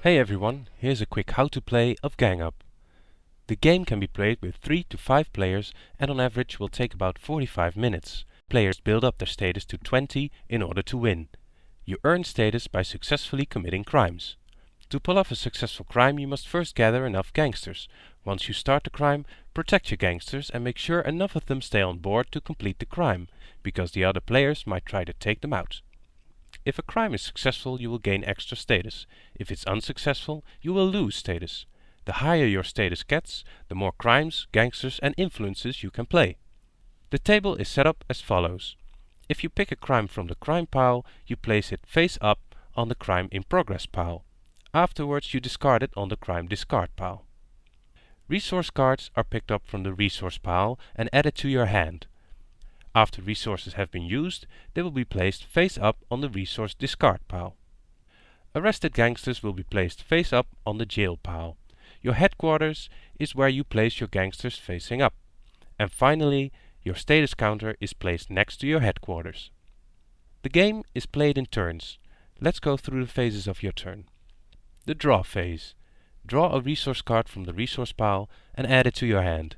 Hey everyone, here's a quick how to play of Gang Up. The game can be played with 3 to 5 players and on average will take about 45 minutes. Players build up their status to 20 in order to win. You earn status by successfully committing crimes. To pull off a successful crime you must first gather enough gangsters. Once you start the crime, protect your gangsters and make sure enough of them stay on board to complete the crime, because the other players might try to take them out. If a crime is successful, you will gain extra status. If it's unsuccessful, you will lose status. The higher your status gets, the more crimes, gangsters and influences you can play. The table is set up as follows. If you pick a crime from the crime pile, you place it face up on the crime in progress pile. Afterwards you discard it on the crime discard pile. Resource cards are picked up from the resource pile and added to your hand. After resources have been used, they will be placed face up on the resource discard pile. Arrested gangsters will be placed face up on the jail pile. Your headquarters is where you place your gangsters facing up. And finally, your status counter is placed next to your headquarters. The game is played in turns. Let's go through the phases of your turn. The draw phase. Draw a resource card from the resource pile and add it to your hand.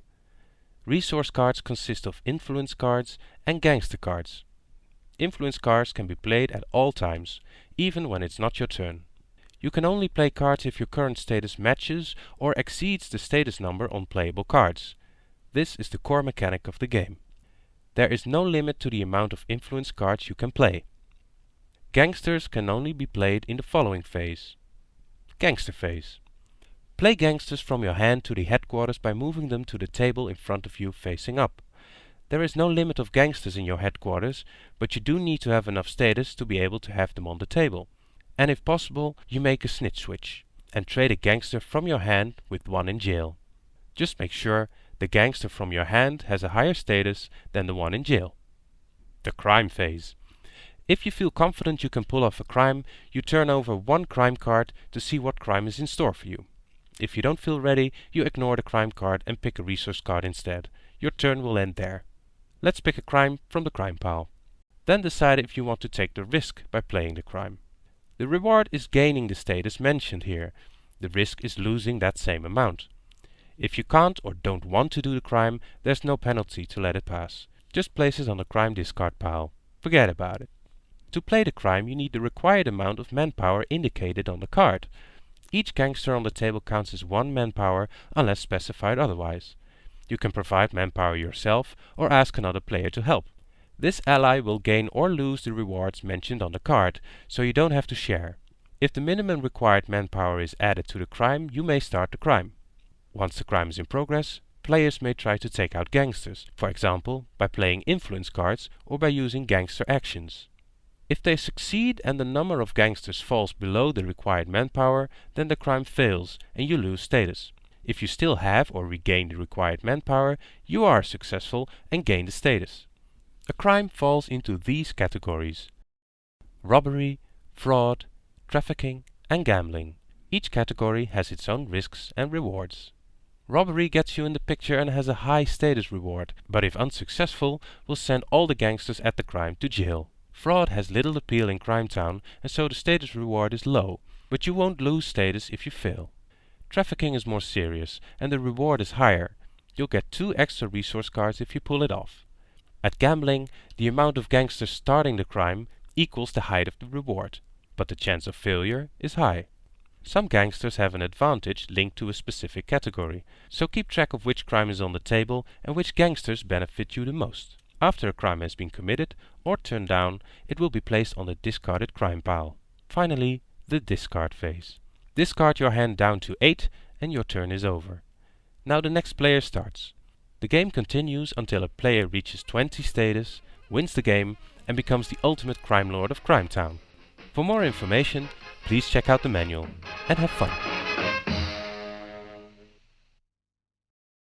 Resource cards consist of influence cards and gangster cards. Influence cards can be played at all times, even when it's not your turn. You can only play cards if your current status matches or exceeds the status number on playable cards. This is the core mechanic of the game. There is no limit to the amount of influence cards you can play. Gangsters can only be played in the following phase. Gangster phase. Play gangsters from your hand to the headquarters by moving them to the table in front of you facing up. There is no limit of gangsters in your headquarters, but you do need to have enough status to be able to have them on the table. And if possible, you make a snitch switch and trade a gangster from your hand with one in jail. Just make sure the gangster from your hand has a higher status than the one in jail. The crime phase. If you feel confident you can pull off a crime, you turn over one crime card to see what crime is in store for you. If you don't feel ready, you ignore the crime card and pick a resource card instead. Your turn will end there. Let's pick a crime from the crime pile. Then decide if you want to take the risk by playing the crime. The reward is gaining the status mentioned here. The risk is losing that same amount. If you can't or don't want to do the crime, there's no penalty to let it pass. Just place it on the crime discard pile. Forget about it. To play the crime you need the required amount of manpower indicated on the card. Each gangster on the table counts as 1 manpower unless specified otherwise. You can provide manpower yourself or ask another player to help. This ally will gain or lose the rewards mentioned on the card, so you don't have to share. If the minimum required manpower is added to the crime, you may start the crime. Once the crime is in progress, players may try to take out gangsters, for example by playing influence cards or by using gangster actions. If they succeed and the number of gangsters falls below the required manpower, then the crime fails and you lose status. If you still have or regain the required manpower, you are successful and gain the status. A crime falls into these categories: robbery, fraud, trafficking and gambling. Each category has its own risks and rewards. Robbery gets you in the picture and has a high status reward, but if unsuccessful, will send all the gangsters at the crime to jail. Fraud has little appeal in Crime Town and so the status reward is low, but you won't lose status if you fail. Trafficking is more serious and the reward is higher. You'll get 2 extra resource cards if you pull it off. At gambling, the amount of gangsters starting the crime equals the height of the reward, but the chance of failure is high. Some gangsters have an advantage linked to a specific category, so keep track of which crime is on the table and which gangsters benefit you the most. After a crime has been committed or turned down, it will be placed on the discarded crime pile. Finally, the discard phase. Discard your hand down to 8 and your turn is over. Now the next player starts. The game continues until a player reaches 20 status, wins the game and becomes the ultimate crime lord of Crime Town. For more information, please check out the manual and have fun.